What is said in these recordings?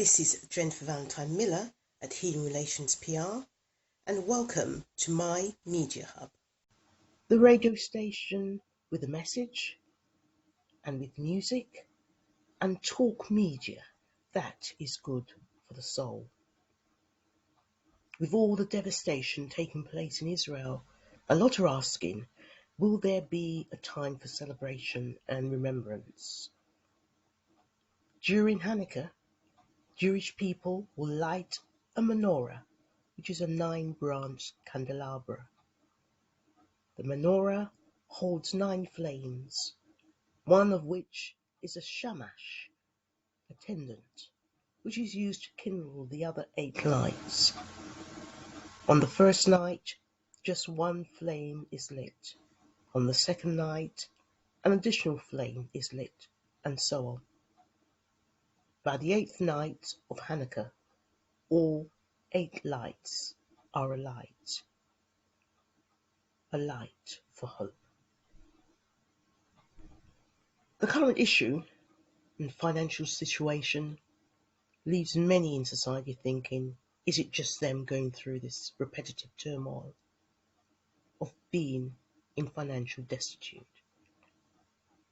This is Jennifer Valentine-Miller at Healing Relations PR, and welcome to my Media Hub. The radio station with a message and with music and talk media that is good for the soul. With all the devastation taking place in Israel, a lot are asking, will there be a time for celebration and remembrance? During Hanukkah, Jewish people will light a menorah, which is a 9-branch candelabra. The menorah holds 9 flames, one of which is a shamash, a tendant, which is used to kindle the other 8 lights. On the first night, just 1 flame is lit. On the second night, an additional flame is lit, and so on. By the 8th night of Hanukkah, all 8 lights are alight, a light for hope. The current issue and financial situation leaves many in society thinking, is it just them going through this repetitive turmoil of being in financial destitute?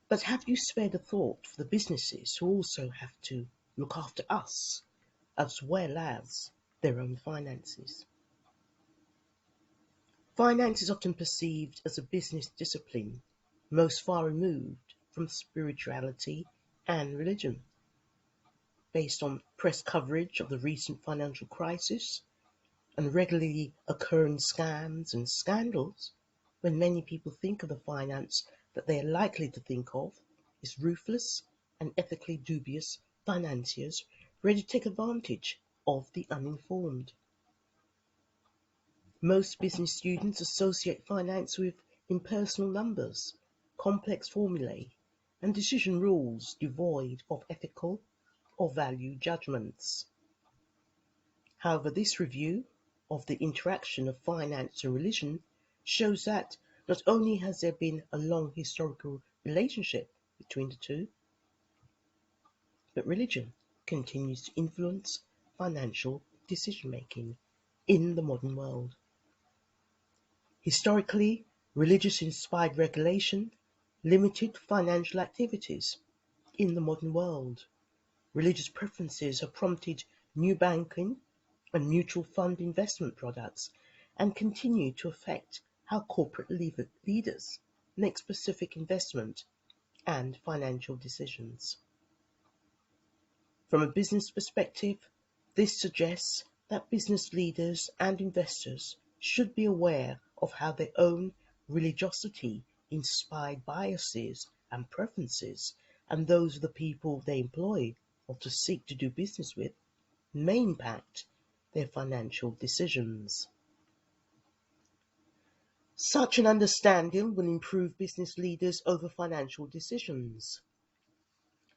But have you spared a thought for the businesses who also have to look after us as well as their own finances? Finance is often perceived as a business discipline most far removed from spirituality and religion. Based on press coverage of the recent financial crisis and regularly occurring scams and scandals, when many people think of the finance that they are likely to think of is ruthless and ethically dubious financiers ready to take advantage of the uninformed. Most business students associate finance with impersonal numbers, complex formulae, and decision rules devoid of ethical or value judgments. However, this review of the interaction of finance and religion shows that not only has there been a long historical relationship between the two, but religion continues to influence financial decision-making in the modern world. Historically, religious-inspired regulation limited financial activities in the modern world. Religious preferences have prompted new banking and mutual fund investment products and continue to affect how corporate leaders make specific investment and financial decisions. From a business perspective, this suggests that business leaders and investors should be aware of how their own religiosity-inspired biases and preferences and those of the people they employ or to seek to do business with may impact their financial decisions. Such an understanding will improve business leaders over financial decisions,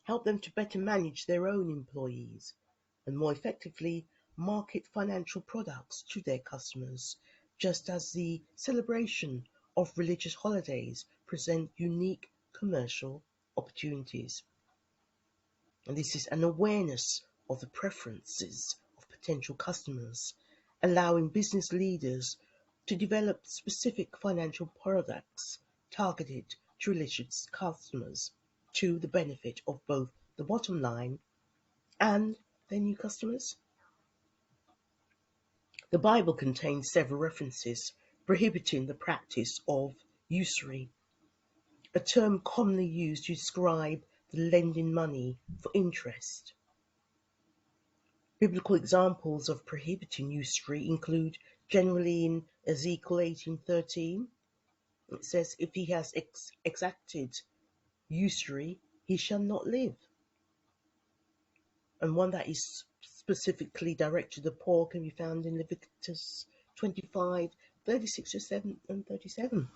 help them to better manage their own employees, and more effectively market financial products to their customers, just as the celebration of religious holidays present unique commercial opportunities. And this is an awareness of the preferences of potential customers, allowing business leaders to develop specific financial products targeted to religious customers to the benefit of both the bottom line and their new customers. The Bible contains several references prohibiting the practice of usury, a term commonly used to describe the lending money for interest. Biblical examples of prohibiting usury include generally in Ezekiel 18:13. It says, if he has exacted usury, he shall not live. And one that is specifically directed to the poor can be found in Leviticus 25:36 and 37.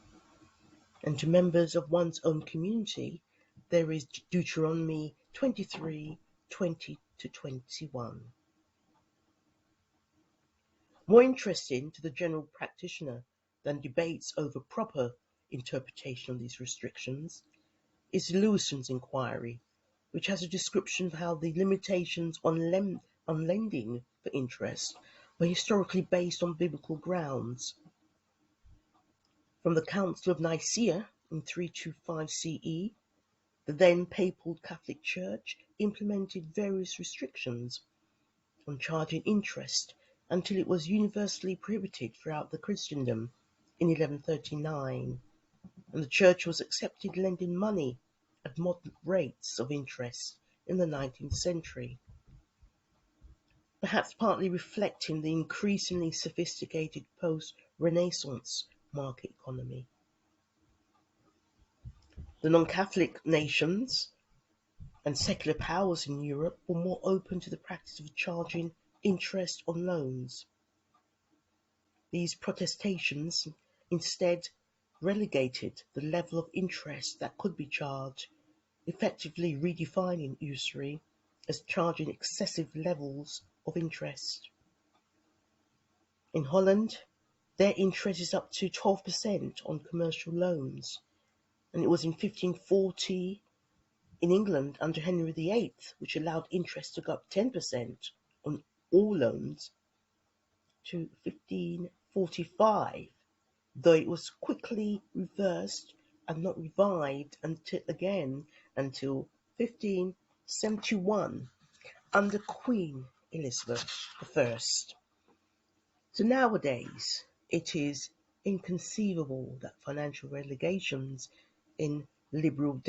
And to members of one's own community, there is Deuteronomy 23:20-21. More interesting to the general practitioner than debates over proper interpretation of these restrictions is Lewison's inquiry, which has a description of how the limitations on on lending for interest were historically based on biblical grounds. From the Council of Nicaea in 325 CE, the then Papal Catholic Church implemented various restrictions on charging interest until it was universally prohibited throughout the Christendom in 1139, and the Church was accepted lending money at moderate rates of interest in the 19th century, perhaps partly reflecting the increasingly sophisticated post-Renaissance market economy. The non-Catholic nations and secular powers in Europe were more open to the practice of charging interest on loans. These protestations instead relegated the level of interest that could be charged, effectively redefining usury as charging excessive levels of interest. In Holland, their interest is up to 12% on commercial loans, and it was in 1540 in England under Henry VIII, which allowed interest to go up 10% on all loans, to 1545, though it was quickly reversed and not revived until 1571 under Queen Elizabeth I. So nowadays, it is inconceivable that financial relegations in liberal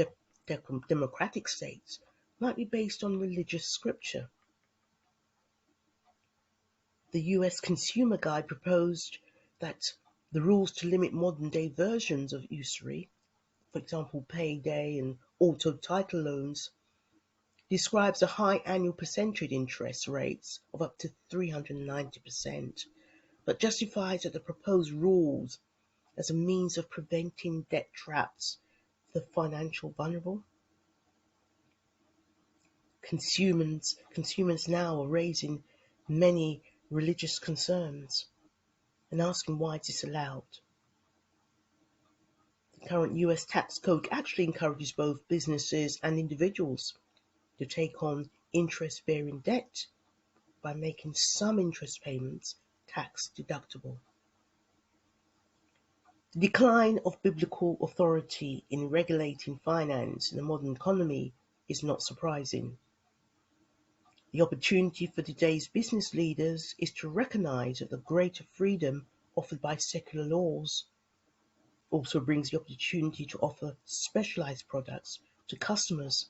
democratic states might be based on religious scripture. The US Consumer Guide proposed that the rules to limit modern-day versions of usury, for example payday and auto title loans, describes a high annual percentage interest rates of up to 390%, but justifies that the proposed rules as a means of preventing debt traps for the financial vulnerable. Consumers now are raising many religious concerns and asking why it is allowed. The current US tax code actually encourages both businesses and individuals to take on interest-bearing debt by making some interest payments tax deductible. The decline of biblical authority in regulating finance in the modern economy is not surprising. The opportunity for today's business leaders is to recognize that the greater freedom offered by secular laws also brings the opportunity to offer specialized products to customers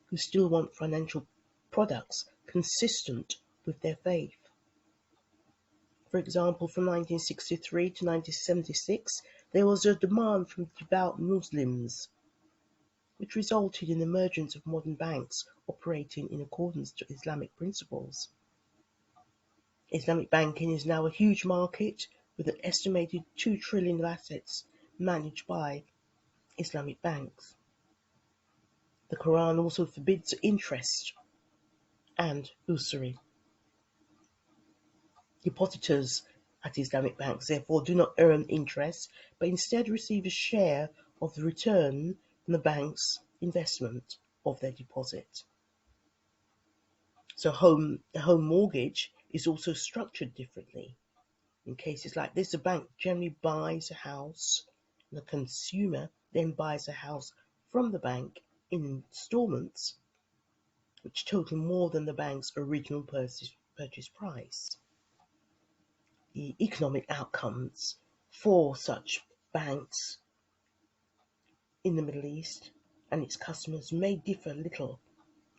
who still want financial products consistent with their faith. For example, from 1963 to 1976, there was a demand from devout Muslims, which resulted in the emergence of modern banks operating in accordance to Islamic principles. Islamic banking is now a huge market with an estimated $2 trillion of assets managed by Islamic banks. The Quran also forbids interest and usury. Depositors at Islamic banks therefore do not earn interest, but instead receive a share of the return from the bank's investment of their deposit. So a home mortgage is also structured differently. In cases like this, the bank generally buys a house, and the consumer then buys a house from the bank in installments, which total more than the bank's original purchase price. The economic outcomes for such banks in the Middle East and its customers may differ little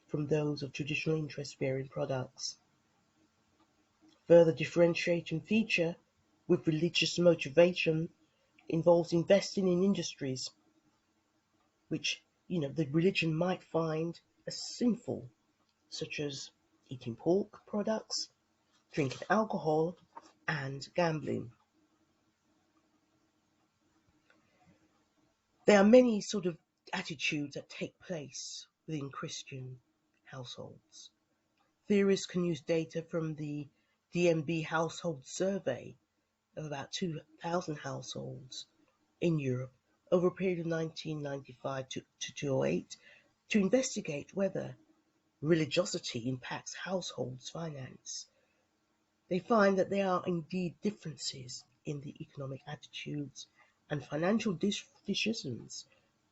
from those of traditional interest-bearing products. Further differentiating feature with religious motivation involves investing in industries which the religion might find as sinful, such as eating pork products, drinking alcohol, and gambling. There are many sort of attitudes that take place within Christian households. Theorists can use data from the DNB household survey of about 2,000 households in Europe over a period of 1995 to 2008 to investigate whether religiosity impacts households' finance, they find that there are indeed differences in the economic attitudes and financial decisions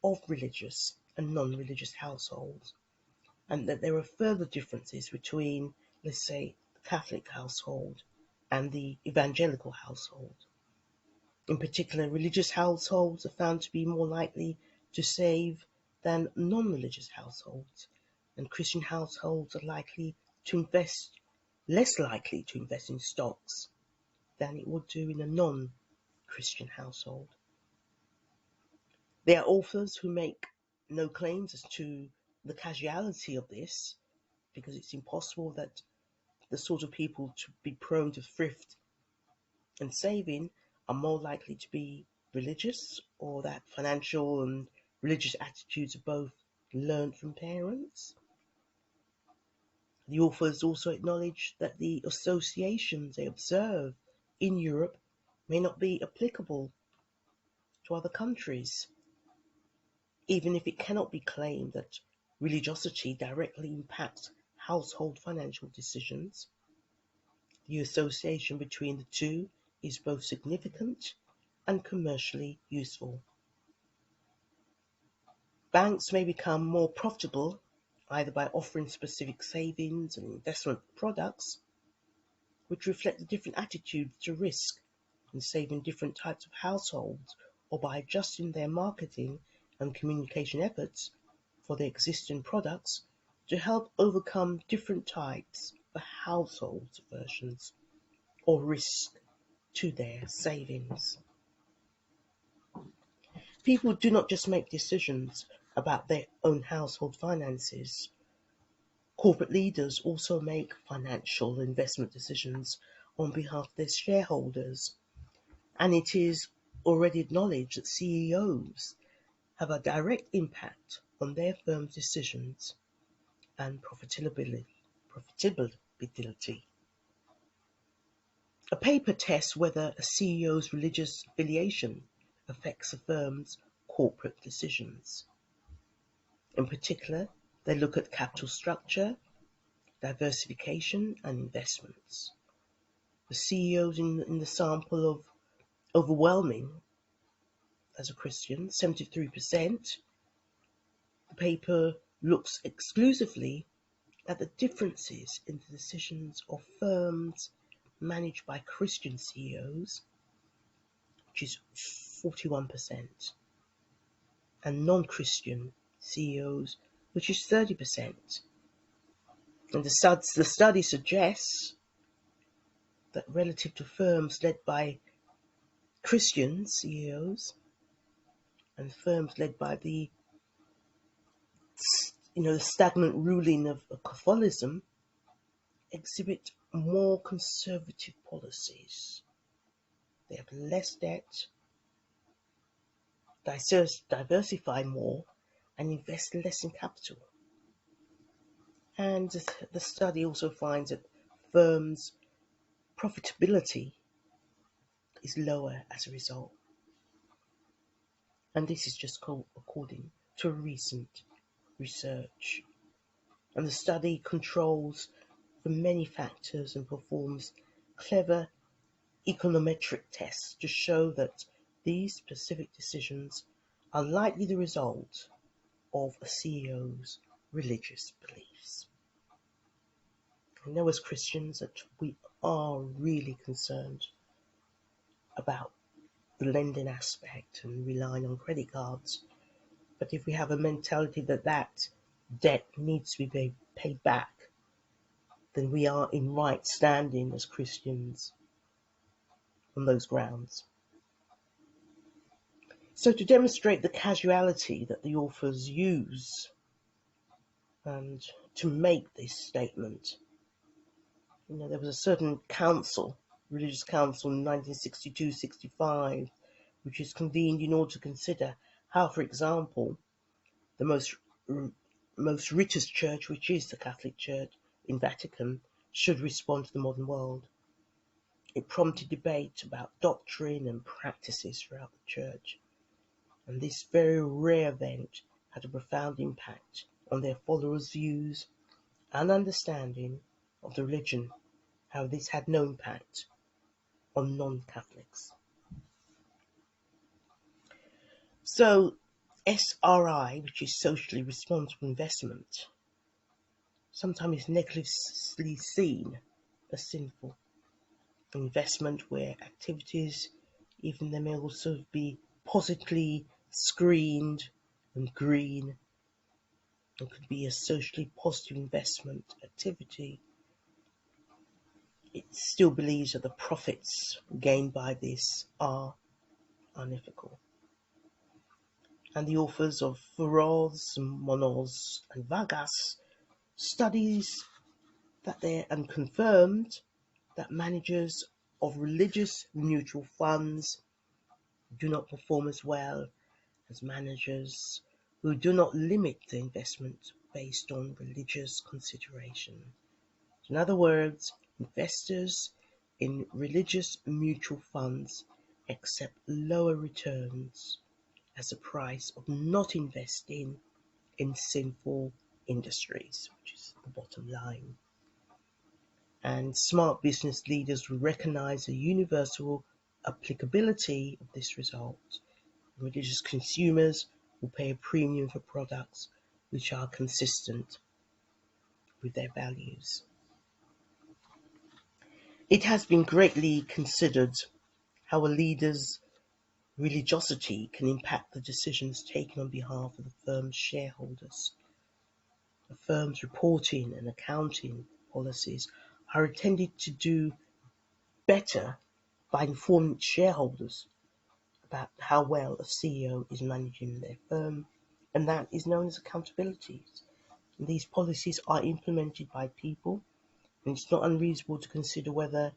of religious and non-religious households, and that there are further differences between, let's say, the Catholic household and the evangelical household. In particular, religious households are found to be more likely to save than non-religious households, and Christian households are less likely to invest in stocks than it would do in a non-Christian household. There are authors who make no claims as to the causality of this, because it's impossible that the sort of people to be prone to thrift and saving are more likely to be religious, or that financial and religious attitudes are both learned from parents. The authors also acknowledge that the associations they observe in Europe may not be applicable to other countries, even if it cannot be claimed that religiosity directly impacts household financial decisions. The association between the two is both significant and commercially useful. Banks may become more profitable either by offering specific savings and investment products which reflect the different attitudes to risk and saving different types of households, or by adjusting their marketing and communication efforts for their existing products to help overcome different types of household aversions or risk to their savings. People do not just make decisions about their own household finances. Corporate leaders also make financial investment decisions on behalf of their shareholders, and it is already acknowledged that CEOs have a direct impact on their firm's decisions and profitability. A paper tests whether a CEO's religious affiliation affects a firm's corporate decisions. In particular, they look at capital structure, diversification, and investments. The CEOs in the sample of overwhelming as a Christian, 73%. The paper looks exclusively at the differences in the decisions of firms managed by Christian CEOs, which is 41%, and non-Christian CEOs, which is 30%. And the study suggests that relative to firms led by Christian CEOs and firms led by the stagnant ruling of Catholicism, exhibit more conservative policies. They have less debt, diversify more, and invest less in capital. And the study also finds that firms' profitability is lower as a result. And this is just according to recent research. And the study controls for many factors and performs clever econometric tests to show that these specific decisions are likely the result of a CEO's religious beliefs. I know as Christians that we are really concerned about the lending aspect and relying on credit cards. But if we have a mentality that debt needs to be paid back, then we are in right standing as Christians on those grounds. So to demonstrate the causality that the authors use and to make this statement, there was a certain council, religious council in 1962-65, which is convened in order to consider how, for example, the most richest church, which is the Catholic Church in Vatican, should respond to the modern world. It prompted debate about doctrine and practices throughout the church, and this very rare event had a profound impact on their followers' views and understanding of the religion, how this had no impact on non-Catholics. So SRI, which is socially responsible investment, sometimes is negatively seen as sinful. Investment where activities, even they may also be positively screened and green, and could be a socially positive investment activity, it still believes that the profits gained by this are unethical. And the authors of Feroz, Monoz, and Vargas studies that they're unconfirmed that managers of religious mutual funds do not perform as well as managers who do not limit the investment based on religious consideration. In other words, investors in religious mutual funds accept lower returns as a price of not investing in sinful industries, which is the bottom line. And smart business leaders will recognize the universal applicability of this result. Religious consumers will pay a premium for products which are consistent with their values. It has been greatly considered how a leader's religiosity can impact the decisions taken on behalf of the firm's shareholders. The firm's reporting and accounting policies are intended to do better by informing its shareholders about how well a CEO is managing their firm, and that is known as accountability. And these policies are implemented by people, and it's not unreasonable to consider whether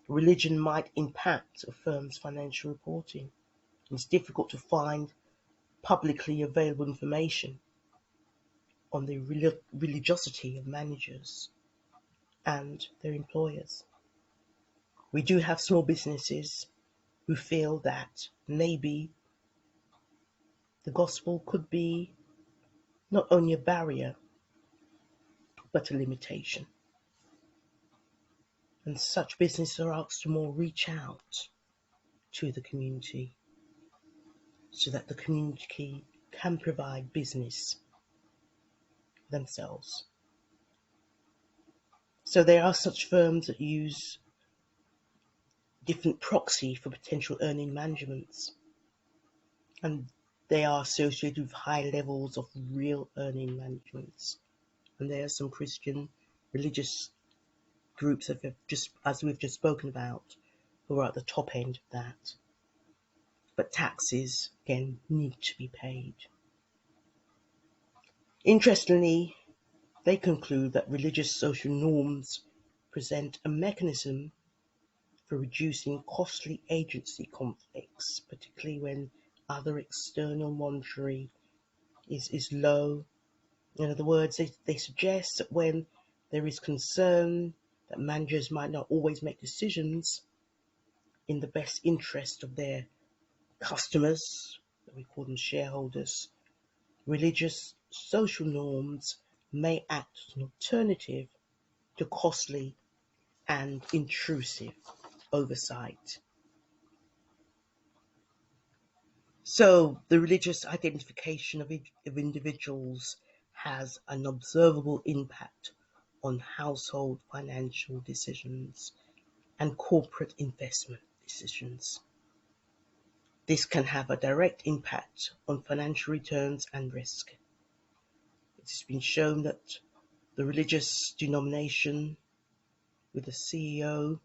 religion might impact a firm's financial reporting. It's difficult to find publicly available information on the religiosity of managers and their employers. We do have small businesses who feel that maybe the gospel could be not only a barrier but a limitation. And such businesses are asked to more reach out to the community so that the community can provide business themselves. So there are such firms that use different proxy for potential earning managements, and they are associated with high levels of real earning managements. And there are some Christian religious groups that have just, as we've just spoken about, who are at the top end of that. But taxes, again, need to be paid. Interestingly, they conclude that religious social norms present a mechanism for reducing costly agency conflicts, particularly when other external monitoring is low. In other words, they suggest that when there is concern that managers might not always make decisions in the best interest of their customers, we call them shareholders, religious social norms may act as an alternative to costly and intrusive oversight. So the religious identification of individuals has an observable impact on household financial decisions and corporate investment decisions. This can have a direct impact on financial returns and risk. It has been shown that the religious denomination with a CEO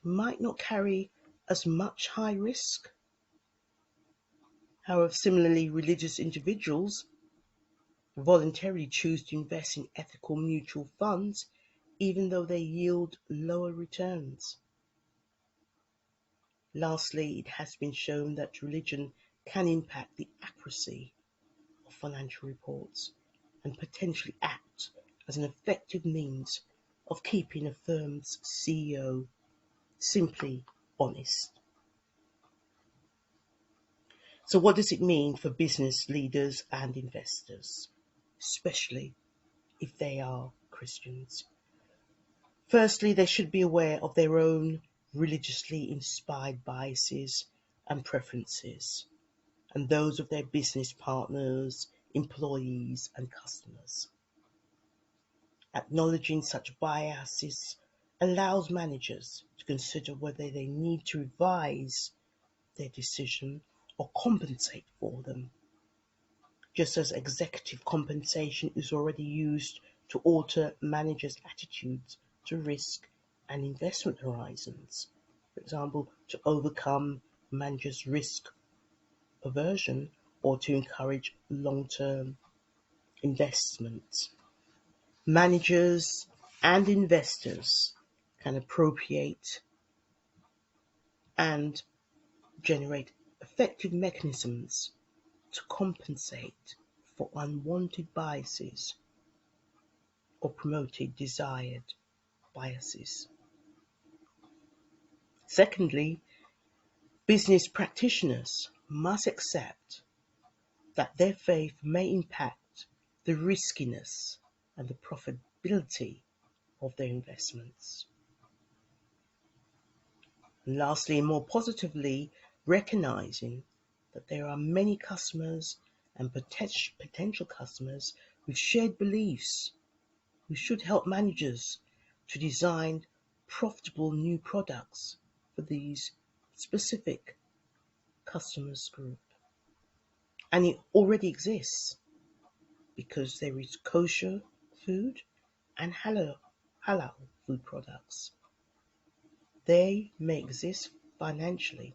might not carry as much high risk. However, similarly, religious individuals voluntarily choose to invest in ethical mutual funds even though they yield lower returns. Lastly, it has been shown that religion can impact the accuracy of financial reports and potentially act as an effective means of keeping a firm's CEO simply honest. So what does it mean for business leaders and investors, especially if they are Christians. Firstly, they should be aware of their own religiously inspired biases and preferences, and those of their business partners, employees, and customers. Acknowledging such biases allows managers to consider whether they need to revise their decision or compensate for them, just as executive compensation is already used to alter managers' attitudes to risk and investment horizons. For example, to overcome managers' risk aversion or to encourage long-term investment. Managers and investors can appropriate and generate effective mechanisms to compensate for unwanted biases or promoted desired biases. Secondly, business practitioners must accept that their faith may impact the riskiness and the profitability of their investments. And lastly, and more positively, recognizing that there are many customers and potential customers with shared beliefs who should help managers to design profitable new products for these specific customers group. And it already exists because there is kosher food and halal food products. They may exist financially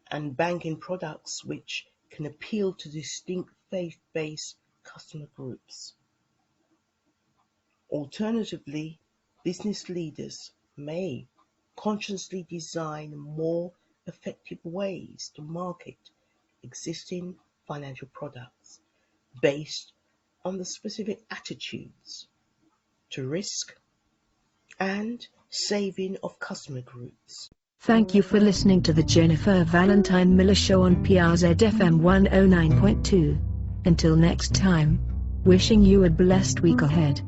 and banking products which can appeal to distinct faith-based customer groups. Alternatively, business leaders may consciously design more effective ways to market existing financial products based on the specific attitudes to risk and saving of customer groups. Thank you for listening to the Jennifer Valentine-Miller Show on PRZ FM 109.2. Until next time, wishing you a blessed week ahead.